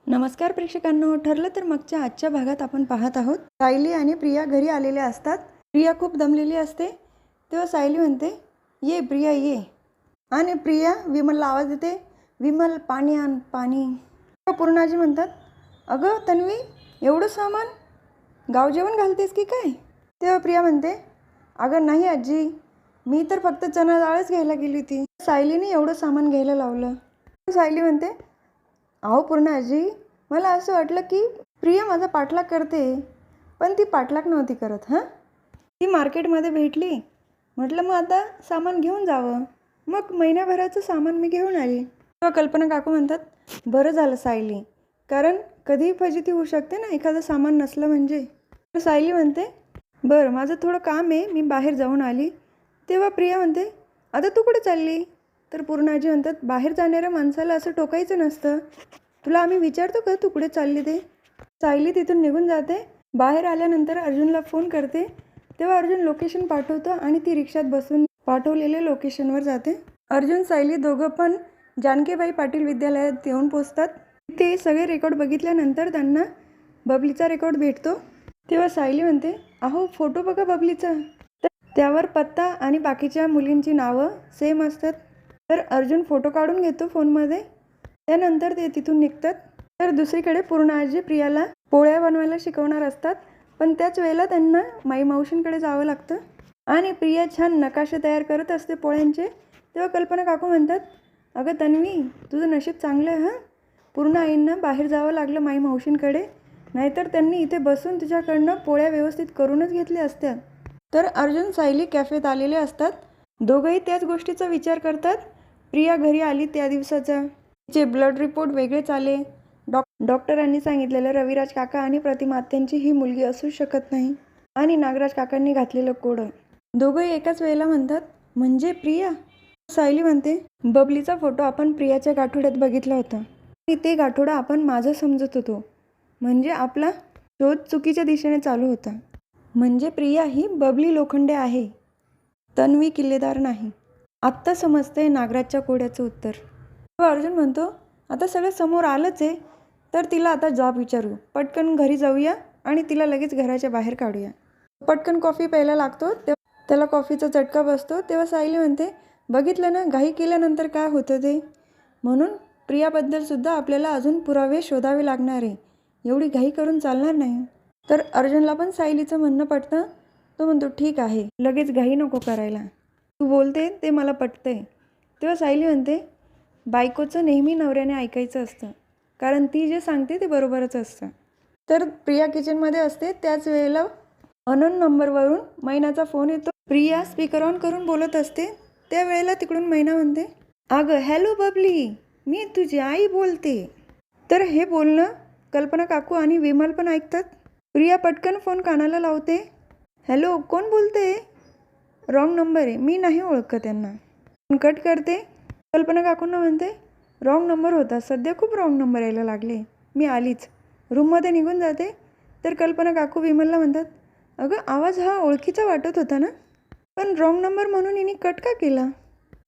नमस्कार प्रेक्षकांनो. ठरलं तर मागच्या आजच्या भागात आपण पाहत आहोत सायली आणि प्रिया घरी आलेल्या असतात. प्रिया खूप दमलेली असते. तेव्हा सायली म्हणते, ये प्रिया ये. आणि प्रिया विमलला आवाज देते, विमल पाणी आण पाणी. पूर्णाजी म्हणतात, अगं तन्वी, एवढं सामान गाव जेवण घालतेस की काय? तेव्हा प्रिया म्हणते, अगं नाही आजी, मी तर फक्त चणा डाळच घ्यायला गेली होती. सायलीने एवढं सामान घ्यायला लावलं. सायली म्हणते, अहो पूर्णाजी, मला असं वाटलं की प्रिया माझा पाठलाग करते, पण ती पाठलाग नव्हती करत. ती मार्केटमध्ये भेटली, म्हटलं मग आता सामान घेऊन जावं. मग महिन्याभराचं सामान मी घेऊन आली. तेव्हा कल्पना काकू म्हणतात, बरं झालं सायली, कारण कधीही फजिती होऊ शकते ना एखादं सामान नसलं म्हणजे. तर सायली म्हणते, बरं माझं थोडं काम आहे, मी बाहेर जाऊन आली. तेव्हा प्रिया म्हणते, आता तू कुठे चालली? तर पूर्णाजी म्हणतात, बाहेर जाणाऱ्या माणसाला असं टोकायचं नसतं. तुला आम्ही विचारतो का तू कुठे चालली ते? सायली तिथून निघून जाते. बाहेर आल्यानंतर अर्जुनला फोन करते. तेव्हा अर्जुन लोकेशन पाठवतो आणि ती रिक्षात बसून पाठवलेल्या लोकेशनवर जाते. अर्जुन सायली दोघं पण जानकीबाई पाटील विद्यालयात येऊन पोचतात. ते सगळे रेकॉर्ड बघितल्यानंतर त्यांना बबलीचा रेकॉर्ड भेटतो. तेव्हा सायली म्हणते, अहो फोटो बघा बबलीचा. तर त्यावर पत्ता आणि बाकीच्या मुलींची नावं सेम असतात. तर अर्जुन फोटो काढून घेतो फोनमध्ये. त्यानंतर ते तिथून निघतात. तर दुसरीकडे पूर्णाजी प्रियाला पोळ्या बनवायला शिकवणार असतात, पण त्याच वेळेला त्यांना माई मावशींकडे जावं लागतं. आणि प्रिया छान नकाशे तयार करत असते पोळ्यांचे. तेव्हा कल्पना काकू म्हणतात, अगं तन्वी, तुझं नशीब चांगलं आहे. पूर्ण आईंना बाहेर जावं लागलं माई मावशींकडे, नाहीतर त्यांनी इथे बसून तुझ्याकडनं पोळ्या व्यवस्थित करूनच घेतल्या असत्या. तर अर्जुन सायली कॅफेत आलेले असतात. दोघंही त्याच गोष्टीचा विचार करतात. प्रिया घरी आली त्या दिवसाचा, तिचे ब्लड रिपोर्ट वेगळेच आले. डॉक्टरांनी सांगितलेलं रविराज काका आणि प्रतिमा आत्यांची ही मुलगी असू शकत नाही. आणि नागराज काकांनी घातलेलं कोडं. दोघंही एकाच वेळेला म्हणतात, म्हणजे प्रिया? सायली म्हणते, बबलीचा फोटो आपण प्रियाच्या गाठोड्यात बघितला होता आणि ते गाठोडा आपण माझं समजत होतो. म्हणजे आपला शोध चुकीच्या दिशेने चालू होता. म्हणजे प्रिया ही बबली लोखंडे आहे, तन्वी किल्लेदार नाही. आत्ता समजतंय नागराजच्या कोड्याचं उत्तर. अर्जुन म्हणतो, आता सगळं समोर आलंच आहे, तर तिला आता जॉब विचारू. पटकन घरी जाऊया आणि तिला लगेच घराच्या बाहेर काढूया. पटकन कॉफी प्यायला लागतो. त्याला कॉफीचा चटका बसतो. तेव्हा सायली म्हणते, बघितलं ना, घाई केल्यानंतर काय होतं ते. म्हणून प्रियाबद्दलसुद्धा आपल्याला अजून पुरावे शोधावे लागणार आहे. एवढी घाई करून चालणार नाही. तर अर्जुनला पण सायलीचं म्हणणं पटतं. तो म्हणतो, ठीक आहे, लगेच घाई नको करायला. तू बोलते ते मला पटतंय. तेव्हा सायली म्हणते, बायकोचं नेहमी नवऱ्याने ऐकायचं असतं, कारण ती जे सांगते ते बरोबरच असतं. तर प्रिया किचनमध्ये असते. त्याच वेळेला अनोन नंबरवरून मैनाचा फोन येतो. प्रिया स्पीकर ऑन करून बोलत असते. त्यावेळेला तिकडून मैना म्हणते, अगं हॅलो बबली, मी तुझी आई बोलते. तर हे बोलणं कल्पना काकू आणि विमल पण ऐकतात. प्रिया पटकन फोन कानाला लावते. हॅलो, कोण बोलते? रॉंग नंबर आहे, मी नाही ओळखत त्यांना. कट करते. कल्पना काकूंना म्हणते, रॉंग नंबर होता, सध्या खूप रॉंग नंबर यायला लागले, मी आलीच. रूममध्ये निघून जाते. तर कल्पना काकू विमलला म्हणतात, अगं आवाज हा ओळखीचा वाटत होता ना, पण रॉंग नंबर म्हणून हिने कट का केला?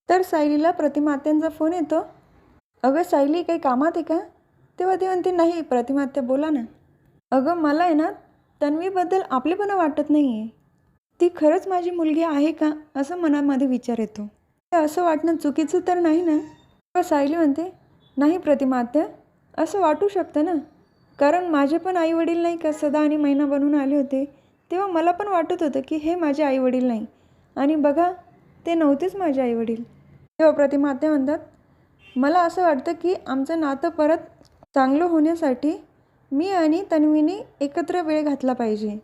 तर सायलीला प्रतिमा आत्यांचा फोन येतो. अगं सायली, काही कामात आहे का? तेव्हा ती म्हणते, नाही प्रतिमा आत्या, बोला ना. अगं मला आहे ना, तन्वीबद्दल आपलेपणा वाटत नाही आहे. ती खरंच माझी मुलगी आहे का, असं मनामध्ये विचार येतो. असं वाटणं चुकीचं तर नाही ना? सायली म्हणते, नाही प्रतिमा आत्या, असं वाटू शकतं ना, कारण माझे पण आईवडील नाही का सदा आणि मैना बनून आले होते, तेव्हा मला पण वाटत होतं की हे माझे आईवडील नाही, आणि बघा ते नव्हतेच माझे आईवडील. तेव्हा प्रतिमा आत्या म्हणतात, मला असं वाटतं की आमचं नातं परत चांगलं होण्यासाठी मी आणि तन्वीने एकत्र वेळ घातला पाहिजे.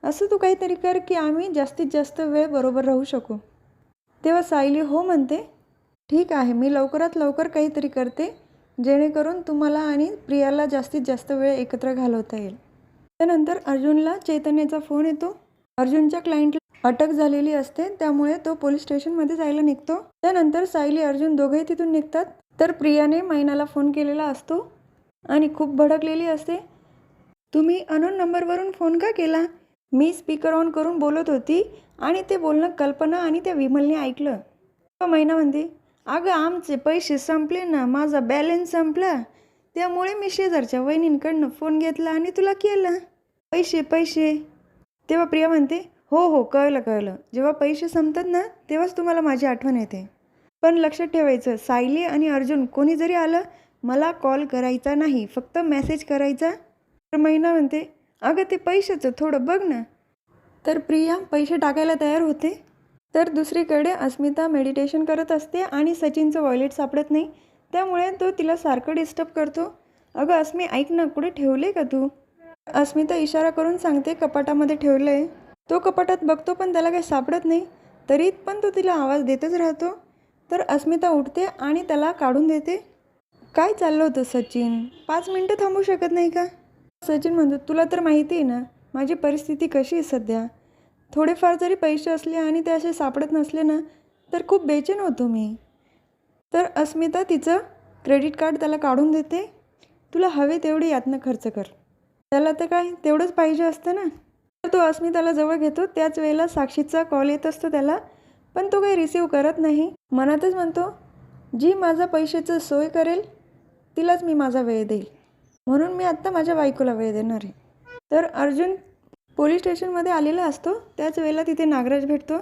असं तू काहीतरी कर की आम्ही जास्तीत जास्त वेळ बरोबर राहू शकू. तेव्हा सायली हो म्हणते. ठीक आहे, मी लवकरात लवकर काहीतरी करते जेणेकरून तुम्हाला आणि प्रियाला जास्तीत जास्त वेळ एकत्र घालवता येईल. त्यानंतर अर्जुनला चैतन्याचा फोन येतो. अर्जुनच्या क्लायंटला अटक झालेली असते, त्यामुळे तो पोलीस स्टेशनमध्ये जायला निघतो. त्यानंतर सायली अर्जुन दोघेही तिथून निघतात. तर प्रियाने मैनाला फोन केलेला असतो आणि खूप भडकलेली असते. तुम्ही अनोन नंबरवरून फोन का केला? मी स्पीकर ऑन करून बोलत होती आणि ते बोलणं कल्पना आणि त्या विमलने ऐकलं. मैना म्हणते, अगं आमचे पैसे संपले ना, माझा बॅलन्स संपला, त्यामुळे मी शेजारच्या वहिनींकडनं फोन घेतला आणि तुला केला. पैसे पैसे. तेव्हा प्रिया म्हणते, हो हो कळलं. जेव्हा पैसे संपतात ना तेव्हाच तुम्हाला माझी आठवण येते. पण लक्षात ठेवायचं, सायली आणि अर्जुन कोणी जरी आलं मला कॉल करायचा नाही, फक्त मेसेज करायचा. तर महिना म्हणते, अगं ते पैशाचं थोडं बघ ना. तर प्रिया पैसे टाकायला तयार होते. तर दुसरीकडे अस्मिता मेडिटेशन करत असते आणि सचिनचं वॉलेट सापडत नाही. त्यामुळे तो तिला सारखं डिस्टर्ब करतो. अगं अस्मी ऐक ना, कुठे ठेवले का तू? अस्मिता इशारा करून सांगते कपाटामध्ये ठेवलं आहे. तो कपाटात बघतो पण त्याला काही सापडत नाही. तरी पण तो तिला आवाज देतच राहतो. तर अस्मिता उठते आणि त्याला काढून देते. काय चाललं होतं सचिन? 5 मिनटं थांबू शकत नाही का? सचिन म्हणतो, तुला तर माहिती आहे ना माझी परिस्थिती कशी आहे सध्या. थोडेफार जरी पैसे असले आणि ते असे सापडत नसले ना तर खूप बेचैन होतो मी. तर अस्मिता तिचं क्रेडिट कार्ड त्याला काढून देते. तुला हवे तेवढी यातनं खर्च कर. त्याला तर काय तेवढंच पाहिजे असतं ना. तर तो अस्मिताला जवळ घेतो. त्याच वेळेला साक्षीचा कॉल येत असतो त्याला, पण तो काही रिसीव करत नाही. मनातच म्हणतो, जी माझा पैशाचं सोय करेल तिलाच मी माझा वेळ देईल, म्हणून मी आत्ता माझ्या बायकोला वेळ देणार आहे. तर अर्जुन पोलीस स्टेशनमध्ये आलेला असतो. त्याच वेळेला तिथे नागराज भेटतो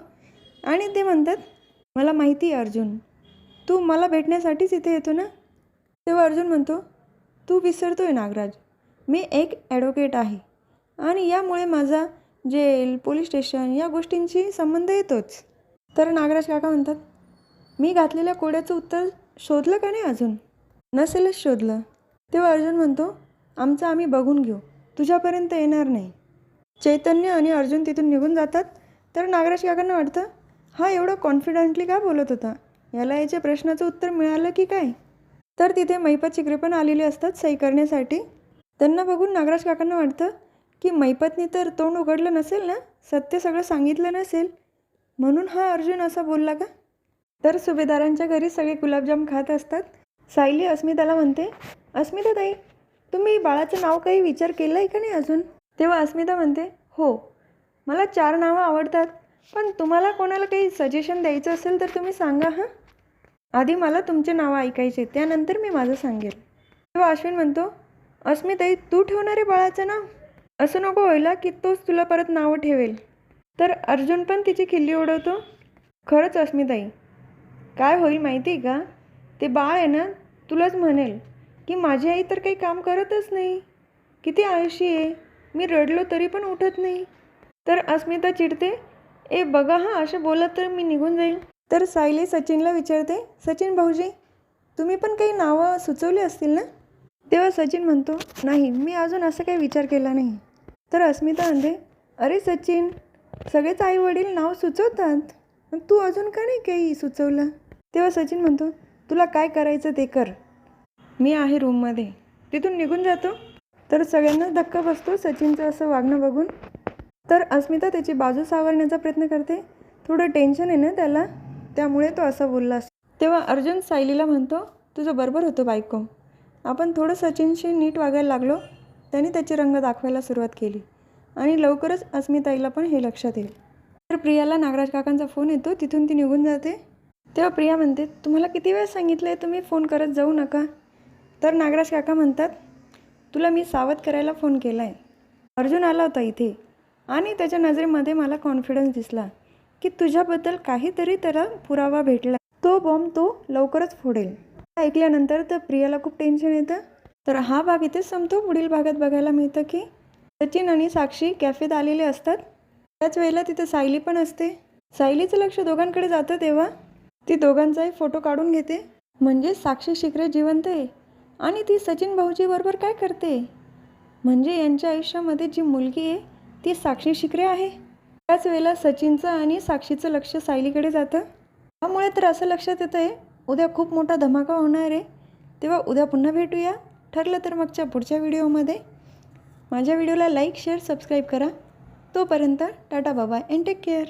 आणि ते म्हणतात, मला माहिती आहे अर्जुन, तू मला भेटण्यासाठीच इथे येतो ना. तेव्हा अर्जुन म्हणतो, तू विसरतोय नागराज, मी एक ॲडव्होकेट आहे आणि यामुळे माझा जेल पोलीस स्टेशन या गोष्टींशी संबंध येतोच. तर नागराज काका म्हणतात, मी घातलेल्या कोड्याचं उत्तर शोधलं का नाही अजून? नसेलच शोधलं. तेव्हा अर्जुन म्हणतो, आमचं आम्ही बघून घेऊ, तुझ्यापर्यंत येणार नाही. चैतन्य आणि अर्जुन तिथून निघून जातात. तर नागराज काकांना वाटतं, हा एवढं कॉन्फिडंटली का बोलत होता, याला याच्या प्रश्नाचं उत्तर मिळालं की काय. तर तिथे महिपत शिकरे पण आलेले असतात सही करण्यासाठी. त्यांना बघून नागराज काकांना वाटतं की महिपतनी तर तोंड उघडलं नसेल ना, सत्य सगळं सांगितलं नसेल, म्हणून हा अर्जुन असा बोलला का. तर सुभेदारांच्या घरी सगळे गुलाबजाम खात असतात. सायली अस्मिताला म्हणते, अस्मिता ताई, तुम्ही बाळाचं नाव काही विचार केला आहे का नाही अजून? तेव्हा अस्मिता म्हणते, हो मला 4 नावं आवडतात, पण तुम्हाला कोणाला काही सजेशन द्यायचं असेल तर तुम्ही सांगा. हां, आधी मला तुमचे नावं ऐकायचे, त्यानंतर मी माझं सांगेल. तेव्हा अश्विन म्हणतो, अस्मिताई तू ठेवणार आहे बाळाचं नाव? असं नको व्हायला की तोच तुला परत नावं ठेवेल. तर अर्जुन पण तिची खिल्ली उडवतो. खरंच अस्मिताई, काय होईल माहिती आहे का, ते बाळ आहे ना तुलाच म्हणेल की माझी आई तर काही काम करतच नाही, किती आळशी आहे, मी रडलो तरी पण उठत नाही. तर अस्मिता चिडते, ए बघा हां असं बोलत तर मी निघून जाईल. तर सायली सचिनला विचारते, सचिन भाऊजी तुम्ही पण काही नावं सुचवली असतील ना. तेव्हा सचिन म्हणतो, नाही मी अजून असं काही विचार केला नाही. तर अस्मिता म्हणते, अरे सचिन, सगळेच आईवडील नाव सुचवतात, पण तू अजून का नाही काही सुचवलं. तेव्हा सचिन म्हणतो, तुला काय करायचं ते कर, मी आहे रूममध्ये. तिथून निघून जातो. तर सगळ्यांना धक्का बसतो सचिनचं असं वागणं बघून. तर अस्मिता त्याची बाजू सावरण्याचा प्रयत्न करते. थोडं टेन्शन आहे ना त्याला, त्यामुळे तो असा बोलला असतो. तेव्हा अर्जुन सायलीला म्हणतो, तुझं बरोबर होतं बायको, आपण थोडं सचिनशी नीट वागायला लागलो. त्याने त्याचे रंग दाखवायला सुरुवात केली आणि लवकरच अस्मिताईला पण हे लक्षात येईल. तर प्रियाला नागराज काकांचा फोन येतो. तिथून ती निघून जाते. तेव्हा प्रिया म्हणते, तुम्हाला किती वेळ सांगितलं आहे तुम्ही फोन करत जाऊ नका. तर नागराज काका म्हणतात, तुला मी सावध करायला फोन केला आहे. अर्जुन आला होता इथे आणि त्याच्या नजरेमध्ये मला कॉन्फिडन्स दिसला की तुझ्याबद्दल काहीतरी त्याला पुरावा भेटला, तो बॉम्ब तो लवकरच फोडेल. ऐकल्यानंतर तर प्रियाला खूप टेन्शन येतं. तर हा भाग इथेच संपतो. पुढील भागात बघायला मिळतं की सचिन आणि साक्षी कॅफेत आलेले असतात. त्याच वेळेला तिथं सायली पण असते. सायलीचं लक्ष दोघांकडे जातं तेव्हा ती दोघांचाही फोटो काढून घेते. म्हणजे साक्षी शिकरे जिवंत आहे आणि ती सचिन भाऊजी बरोबर काय करते, म्हणजे यांच्या आयुष्यामध्ये जी मुलगी आहे ती साक्षी शिकरे आहे. त्याच वेळेला सचिनचं आणि साक्षीचं लक्ष सायलीकडे जातं. त्यामुळे तर असं लक्षात येतं आहे उद्या खूप मोठा धमाका होणार आहे. तेव्हा उद्या पुन्हा भेटूया. ठरलं तर मागच्या पुढच्या व्हिडिओमध्ये. माझ्या व्हिडिओला लाईक शेअर सबस्क्राईब करा. तोपर्यंत ta-ta bye and take care.